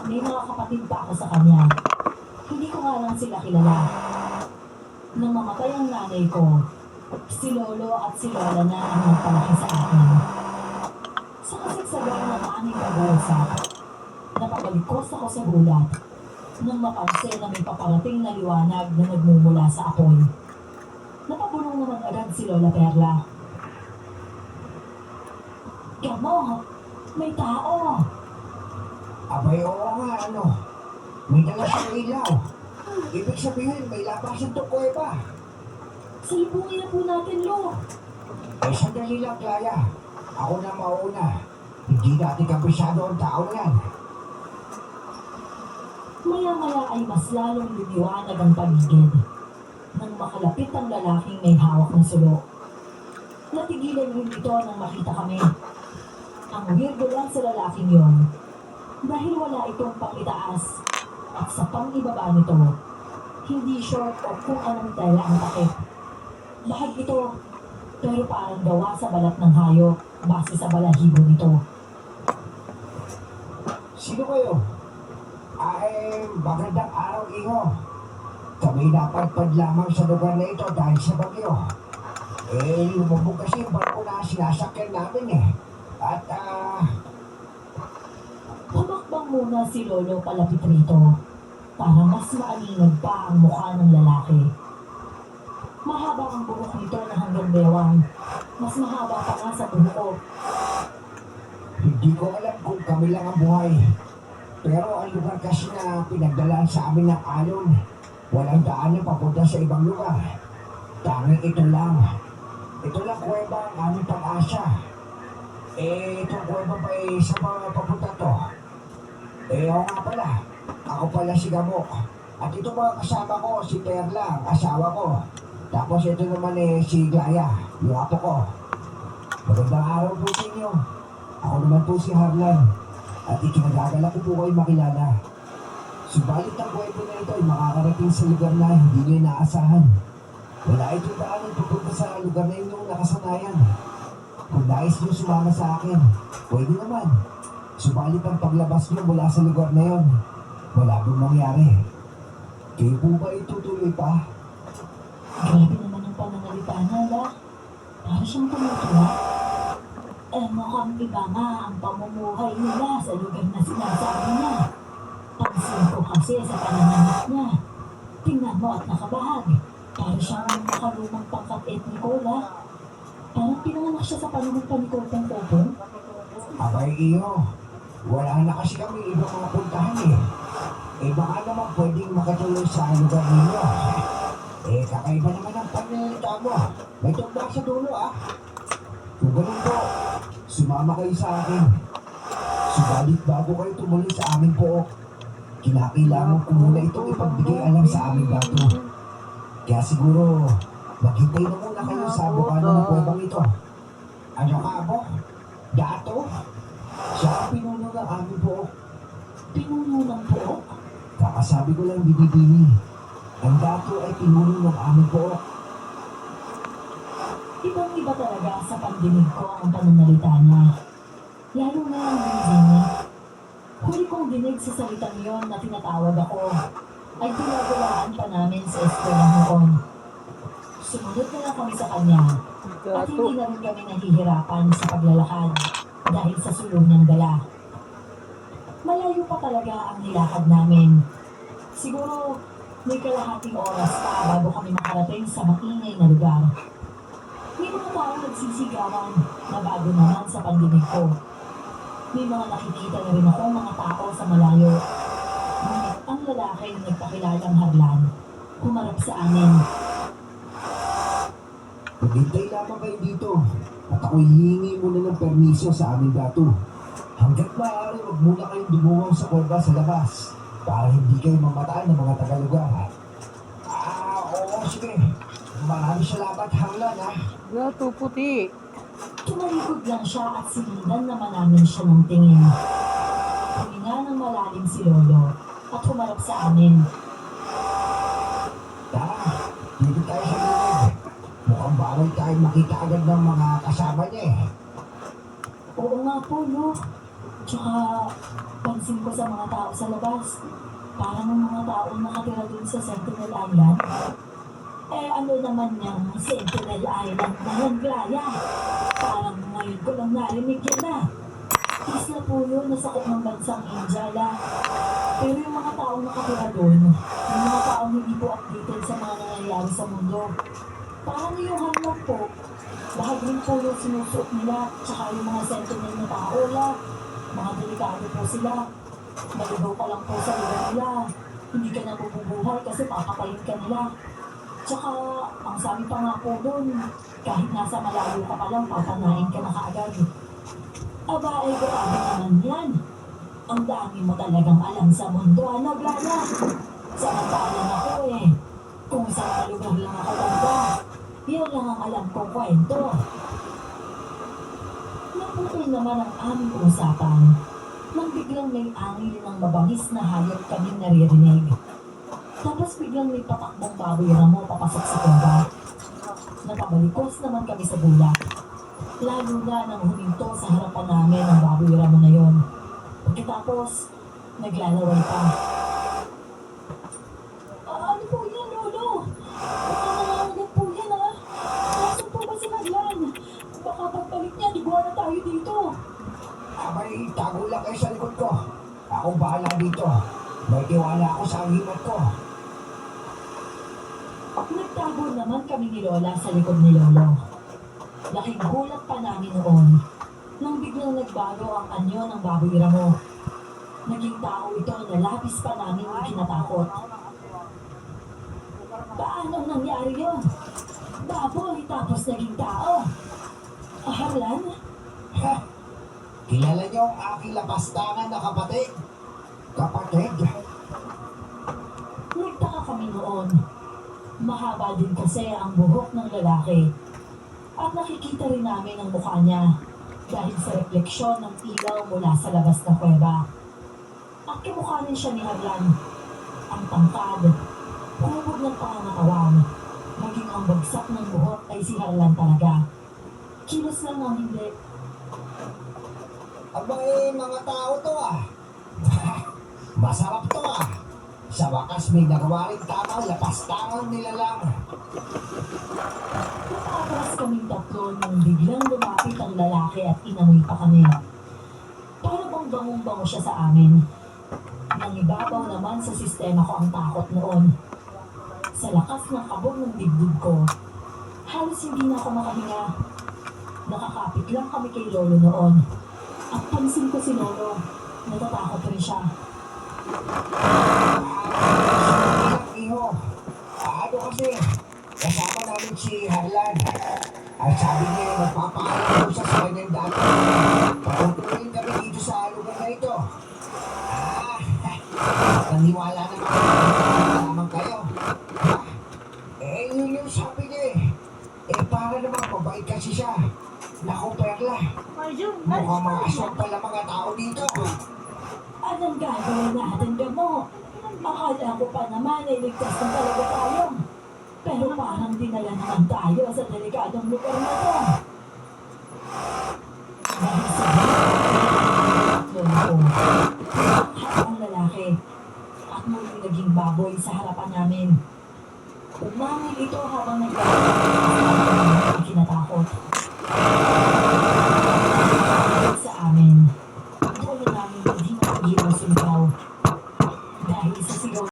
May mga kapatid pa ako sa kanya. Hindi ko nga lang sila kilala. Nang mamatay ang nanay ko, si Lolo at si Lola na ang nagpalaki sa akin. Sa kasagsagan ng aming pag-uusap, napagalikos ako sa gulat nang mapansin na may paparating na liwanag na nagmumula sa apoy. Napabulong naman agad si Lola Perla. Gamo, may tao! Abay, oo nga, ano. May dala siyang ilaw. Ibig sabihin, may labasan to kuweba. Salubungin na po natin, Lo. Sandali lang, Clara. Ako na mauna. Hindi natin kabisado ang tao na yan. Maya-maya ay mas lalong lumiwanag ang paligid nang makalapit ang lalaking may hawak na sulo. Natigilan rin ito nang makita kami. Ang weirdo lang sa lalaking yon dahil wala itong pangitaas at sa pangibaba nito, hindi short o kung anong tela ang takip. Bahag ito, pero parang gawa sa balat ng hayop base sa balahibo nito. Sino kayo? Ay, magandang araw, Iho. Kami napadpad lamang sa lugar na ito dahil sa bagyo. Lumubog kasi yung barko na sinasakyan namin eh. At, Humakbang muna si Lolo palapit rito para mas maaninag pa ang mukha ng lalaki. Mahaba ang buhok nito na hanggang bewang. Mas mahaba pa nga sa buhok. hindi ko alam kung kami lang ang buhay. Pero ang lugar kasi na pinagdalaan sa amin ng alon, walang daan na papunta sa ibang lugar. Tanging ito lang. Ito lang kuweba ang aming pag-asa. Itong kuweba pa sa mga papunta to. Oo nga pala. Ako pala si Gamo. At ito mga kasama ko, si Perla, ang asawa ko. Tapos ito naman si Glaya, yung apo ko. Magandang araw po sa inyo. Ako naman po si Harlan. At ikinagagala ko po kayo makilala. Subalit ang kwento na ito ay makakarating sa lugar na hindi nyo inaasahan. Wala itong daanan pupunta sa lugar na inyong nakasanayan. Kung nais nyo sumama sa akin, pwede naman. Subalit ang paglabas nyo mula sa lugar na yon, wala pong mangyari. Kayo po ba itutuloy pa? Grabe naman ang pananalita na, La. Para siyang tumutuwa. Mukhang iba nga ang pamumuhay nila sa lugar na sinasabi niya. Pansin ko kasi sa pananamit niya. Tingnan mo at nakabahag. Para siyang nakalumang pangkat etniko, La. Parang pinanganak siya sa panahon pa ni Kopong Kopong. Abay iyo, wala na kasi kami ibang mga puntahan eh. Baka naman pwedeng makatuloy sa lugar ninyo. Kakaiba naman ang pananalita mo. May tugma sa dulo ah. Kung ganun po, sumama kayo sa akin. Subalit bago kayo tumuloy sa aming pook, kinakailangan ko muna itong ipagbigay alam sa aming bato. Kaya siguro, maghintay na muna kayo sa bukana ng kuwebang ito. Ano ka mo? Dato? Siya ang pinuno ng aming pook. Pinuno ng buhok? Kakasabi ko lang binibini. Ang dato ay pinuno ng aming pook. Ibang-iba talaga sa pandinig ko ang pananalita niya. Lalo na ang Virginia. Huli kong dinig sa salitang yon na tinatawag ako ay tinagalaan pa namin sa eskwela noon. Sumunod na lang kami sa kanya at hindi na rin kami nahihirapan sa paglalakad dahil sa sulong ng dala. Malayo pa talaga ang nilakad namin. Siguro may kalahating oras pa bago kami makarating sa maingay na lugar. May mga taong nagsisigawan na bago naman sa pandinig ko. May mga nakikita na rin ako mga tao sa malayo. Ngunit ang lalaki na nagpakilalang Harlan, humarap sa amin. Maghintay lamang kayo dito at ako'y hihingi muna ng permiso sa aming dato. Hanggat maaari, huwag muna kayong dumungaw sa kuweba sa labas para hindi kayo mamataan ng mga tagalugar. Oo, sige. Maraming salamat, Harlan, ha? Gato puti. Tumalikod lang siya at sinundan naman namin siya ng tingin. Huminga ng malalim si Lolo at humarap sa amin. Tara, dito tayo sa gilid. Mukhang bawal tayo makita agad ng mga kasama niya eh. Oo nga po, Lo. Tsaka, pansin ko sa mga tao sa labas. Parang ang mga taong nakatira dun sa Sentinel Island. Eh ano naman yung Sentinel Island na yan, Glaya? Parang ngayon ko lang narinig yan na. Isla po yun, nasakop ng bansang India. Pero yung mga taong nakatira dun, yung mga taong hindi po updated sa mga nangyayari sa mundo, parang yung hanap po, lahat rin po yung sinusuot nila, tsaka yung mga sentinel na tao, mga delikado po sila. Maligaw ka lang po sa lugar nila, hindi ka na mabubuhay kasi papatayin ka nila. Tsaka, ang sabi pa nga po dun, kahit nasa malayo ka pa lang, papanain ka na kaagad. Aba, ay grabe naman yan. Ang dami mo talagang alam sa mundo, ano, Glana? Samantalang ako kung saan lugar lang ako banda, yun lang ang alam kong kwento. Naputol naman ang aming usapan nang biglang may angin ng mabangis na hayop kaming naririnig. Tapos biglang may patakbong baboy ramo papasok sa kuweba. Napabalikos naman kami sa bulak. Lalo na nang huminto sa harapan namin ang baboy ramo na yon. Pagkatapos, naglalaway pa. Ano po yan, Lolo? Baka nangangagat po yan, ha? Nasaan po ba si Maglan? Baka pagbalik niya, iguan na tayo dito. Abay, tago lang kayo sa likod ko. Ako bahala dito. May tiwala ako sa himat ko. Nagtago naman kami ni Lola sa likod ni Lolo. Laking gulat pa namin noon nang biglang nagbago ang anyo ng baboy ramo. Naging tao ito na labis pa namin ikinatakot. Paano nangyari yun? Baboy tapos naging tao. Harlan? Ha? Kilala niyo ang aking lapastangan na kapatid? Kapatid? Nagtaka kami noon. Mahaba din kasi ang buhok ng lalaki. At nakikita rin namin ang mukha niya dahil sa refleksyon ng ilaw mula sa labas ng kuweba. At kamukha rin siya ni Harlan. Ang tangkad, hubog ng pangangatawan, maging ang bagsak ng buhok ay si Harlan talaga. Kilos lang ang hindi. Abay, mga tao to Masarap to Sa wakas may nagawa rin tamang lapastangan nila lang. Nakatras kaming tatlo nang biglang lumapit ang lalaki at inamoy pa kami. Para bang bangong-bango siya sa amin. Nangibabaw naman sa sistema ko ang takot noon. Sa lakas ng kabog ng dibdib ko, halos hindi na ako makahinga. Nakakapit lang kami kay Lolo noon. At pansin ko si Lolo, natatakot rin siya. Iho, ano kasi, kasama namin si Harlan. At sabi niya, magpapaalam ko siya sa kanyang dati. Patutuloyin kami dito sa lugar na ito. Naniwala naman kayo. Yun yung sabi niya para naman mabait kasi siya. Naku, Perla. Mukhang mga aswang pala mga tao dito. Anong gagawin natin gamo? Akala ko pa naman ay ligtas na talaga tayo. Pero parang dinala naman tayo sa delikadong lugar na to. Dahil sa Lolo ko, ang lalaki at muling naging baboy sa harapan namin. Umangin ito habang naglalakad at kinatakot. Sa amin, doon namin hindi na pag-iwas yung tao. Dahil sa sigaw